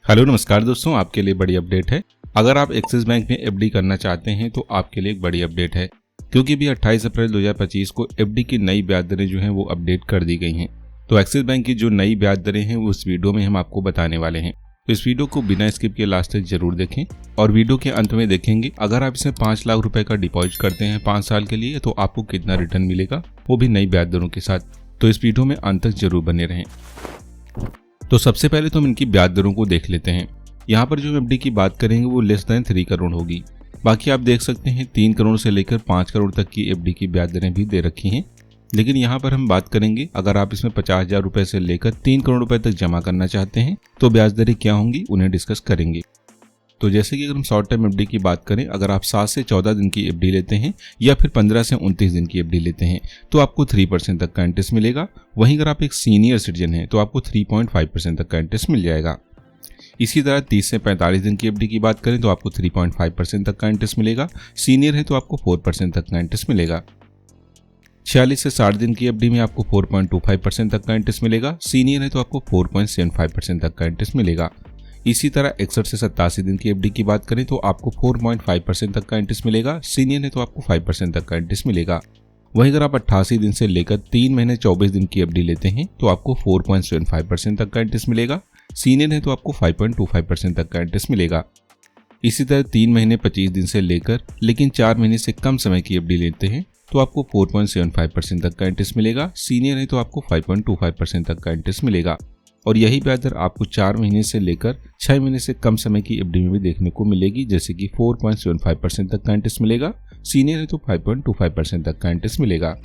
Hello नमस्कार दोस्तों, आपके लिए बड़ी अपडेट है। अगर आप एक्सिस बैंक में एफडी करना चाहते हैं तो आपके लिए एक बड़ी अपडेट है, क्योंकि भी 28 अप्रैल 2025 को एफडी की नई ब्याज दरें जो हैं वो अपडेट कर दी गई हैं। तो एक्सिस बैंक की जो नई ब्याज दरें हैं वो इस वीडियो में हम आपको बताने वाले हैं। तो इस वीडियो को बिना स्किप के लास्ट तक जरूर देखें और वीडियो के अंत में देखेंगे अगर आप इसमें 5 लाख रुपए का डिपॉजिट करते हैं 5 साल के लिए तो आपको कितना रिटर्न मिलेगा, वो भी नई ब्याज दरों के साथ। तो इस वीडियो में अंत तक जरूर बने रहें। तो सबसे पहले तो हम इनकी ब्याज दरों को देख लेते हैं। यहाँ पर जो एफडी की बात करेंगे वो लेस देन 3 करोड़ होगी। बाकी आप देख सकते हैं 3 करोड़ से लेकर 5 करोड़ तक की एफडी की ब्याज दरें भी दे रखी हैं। लेकिन यहाँ पर हम बात करेंगे अगर आप इसमें 50,000 रुपए से लेकर 3 करोड़ रुपए तक जमा करना चाहते हैं तो ब्याज दरें क्या होंगी उन्हें डिस्कस करेंगे। तो जैसे कि अगर हम शॉर्ट टर्म एफडी की बात करें, अगर आप 7 से 14 दिन की एफडी लेते हैं या फिर 15 से 29 दिन की एफडी लेते हैं तो आपको 3% तक का इंटरेस्ट मिलेगा। वहीं अगर आप एक सीनियर सिटीजन हैं तो आपको 3.5% तक का इंटरेस्ट मिल जाएगा। इसी तरह 30 से 45 दिन की एफडी की बात करें तो आपको 3.5% तक का इंटरेस्ट मिलेगा। सीनियर है तो आपको 4% तक का इंटरेस्ट मिलेगा। 46 से 60 दिन की एफडी में आपको 4.25% तक का इंटरेस्ट मिलेगा। सीनियर है तो आपको 4.75% तक का इंटरेस्ट मिलेगा। इसी तरह 61 से 87 दिन की एफडी की बात करें तो आपको 4.5% तक का इंटरेस्ट मिलेगा। सीनियर है तो आपको 5% तक का इंटरेस्ट मिलेगा। वहीं अगर आप 88 दिन से लेकर 3 महीने 24 दिन की एफडी लेते हैं तो आपको 4.75% तक का इंटरेस्ट मिलेगा। सीनियर है तो आपको 5.25% तक का इंटरेस्ट मिलेगा। इसी तरह 3 महीने 25 दिन से लेकर लेकिन 4 महीने से कम समय की एफडी लेते हैं तो आपको 4.75% तक का इंटरेस्ट मिलेगा। सीनियर है तो आपको 5.25% तक का इंटरेस्ट मिलेगा। और यही ब्याज दर आपको 4 महीने से लेकर 6 महीने से कम समय की एफडी में भी देखने को मिलेगी, जैसे कि 4.75% तक का इंटरेस्ट मिलेगा। सीनियर है तो 5.25% तक का इंटरेस्ट मिलेगा।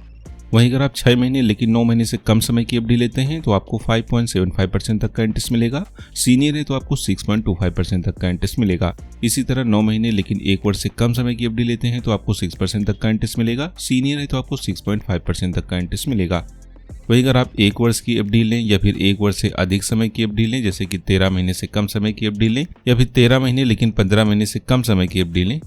वहीं अगर आप 6 महीने लेकिन 9 महीने से कम समय की एफडी लेते हैं तो आपको 5.75% तक का इंटरेस्ट मिलेगा। सीनियर है तो आपको 6.25% तक का इंटरेस्ट मिलेगा। इसी तरह 9 महीने लेकिन 1 वर्ष से कम समय की एफडी लेते हैं तो आपको 6% तक का इंटरेस्ट मिलेगा। सीनियर है तो आपको 6.5% तक का इंटरेस्ट मिलेगा। वहीं अगर आप 1 वर्ष की एफडी लें या फिर 1 वर्ष से अधिक समय की एफडी लें, जैसे कि 13 महीने से कम समय की एफडी लें या फिर 13 महीने लेकिन 15 महीने से कम समय की एफडी लें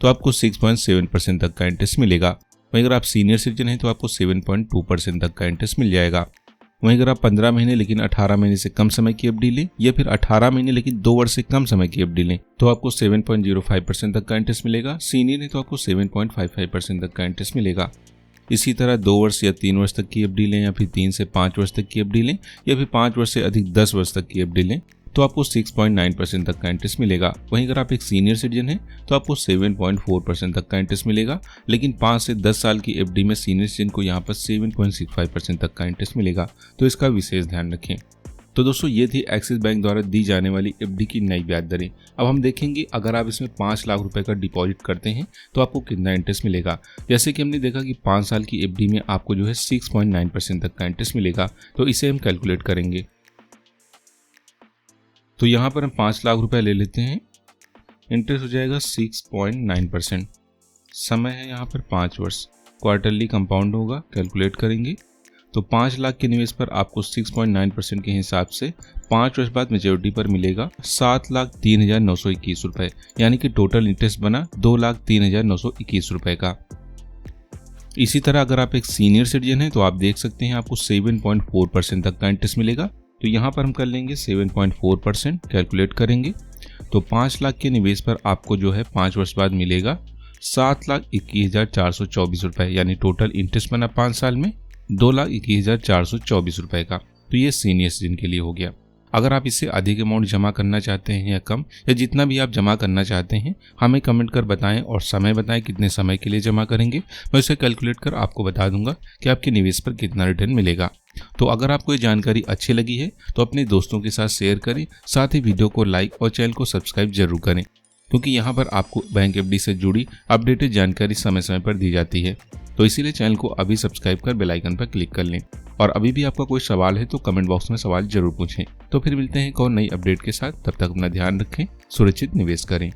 तो आपको 6.7% तक का इंटरेस्ट मिलेगा। वहीं अगर आप सीनियर सिटीजन हैं तो आपको 7.2% तक का इंटरेस्ट मिल जाएगा। वहीं अगर आप 15 महीने लेकिन 18 महीने से कम समय की एफडी लें या फिर 18 महीने लेकिन 2 वर्ष से कम समय की एफडी लें तो आपको 7.05% तक का इंटरेस्ट मिलेगा। सीनियर है तो आपको 7.55% तक का इंटरेस्ट मिलेगा। इसी तरह 2 वर्ष या 3 वर्ष तक की एफडी लें या फिर 3 से 5 वर्ष तक की एफडी लें या फिर 5 वर्ष से अधिक 10 वर्ष तक की एफडी लें तो आपको 6.9% तक का इंटरेस्ट मिलेगा। वहीं अगर आप एक सीनियर सिटीजन हैं तो आपको 7.4% तक का इंटरेस्ट मिलेगा। लेकिन 5 से 10 साल की एफडी में सीनियर सिटीजन को यहाँ पर 7.65% तक का इंटरेस्ट मिलेगा। तो इसका विशेष ध्यान रखें। तो दोस्तों ये थी एक्सिस बैंक द्वारा दी जाने वाली एफडी की नई ब्याज दरें। अब हम देखेंगे अगर आप इसमें 5 लाख रुपए का डिपॉजिट करते हैं तो आपको कितना इंटरेस्ट मिलेगा। जैसे कि हमने देखा कि 5 साल की एफडी में आपको जो है 6.9% तक का इंटरेस्ट मिलेगा। तो इसे हम कैलकुलेट करेंगे। तो यहाँ पर हम 5 लाख रुपए ले लेते हैं। इंटरेस्ट हो जाएगा 6.9%। समय है यहाँ पर 5 वर्ष। क्वार्टरली कंपाउंड होगा, कैलकुलेट करेंगे। तो 5 लाख के निवेश पर आपको 6.9% के हिसाब से 5 वर्ष बाद मेच्योरिटी पर मिलेगा 7,03,921 रुपए, यानी कि टोटल इंटरेस्ट बना 2,03,921 रुपए का। इसी तरह अगर आप एक सीनियर सिटीजन हैं तो आप देख सकते हैं आपको 7.4% तक का इंटरेस्ट मिलेगा। तो यहाँ पर हम कर लेंगे 7.4%, कैलकुलेट करेंगे। तो 5 लाख के निवेश पर आपको जो है 5 वर्ष बाद मिलेगा 7,21,424 रुपए, यानी टोटल इंटरेस्ट बना 5 साल में 2,21,424 रुपए का। तो ये सीनियर सिटीजन के लिए हो गया। अगर आप इससे अधिक अमाउंट जमा करना चाहते हैं या कम, या जितना भी आप जमा करना चाहते हैं हमें कमेंट कर बताएं और समय बताएं कितने समय के लिए जमा करेंगे। मैं उसे कैलकुलेट कर आपको बता दूंगा कि आपके निवेश पर कितना रिटर्न मिलेगा। तो अगर आपको ये जानकारी अच्छी लगी है तो अपने दोस्तों के साथ शेयर करें, साथ ही वीडियो को लाइक और चैनल को सब्सक्राइब जरूर करें, क्योंकि यहाँ पर आपको बैंक एफडी से जुड़ी अपडेटेड जानकारी समय समय पर दी जाती है। तो इसीलिए चैनल को अभी सब्सक्राइब कर बेल आइकन पर क्लिक कर लें। और अभी भी आपका कोई सवाल है तो कमेंट बॉक्स में सवाल जरूर पूछें। तो फिर मिलते हैं एक और नई अपडेट के साथ। तब तक अपना ध्यान रखें, सुरक्षित निवेश करें।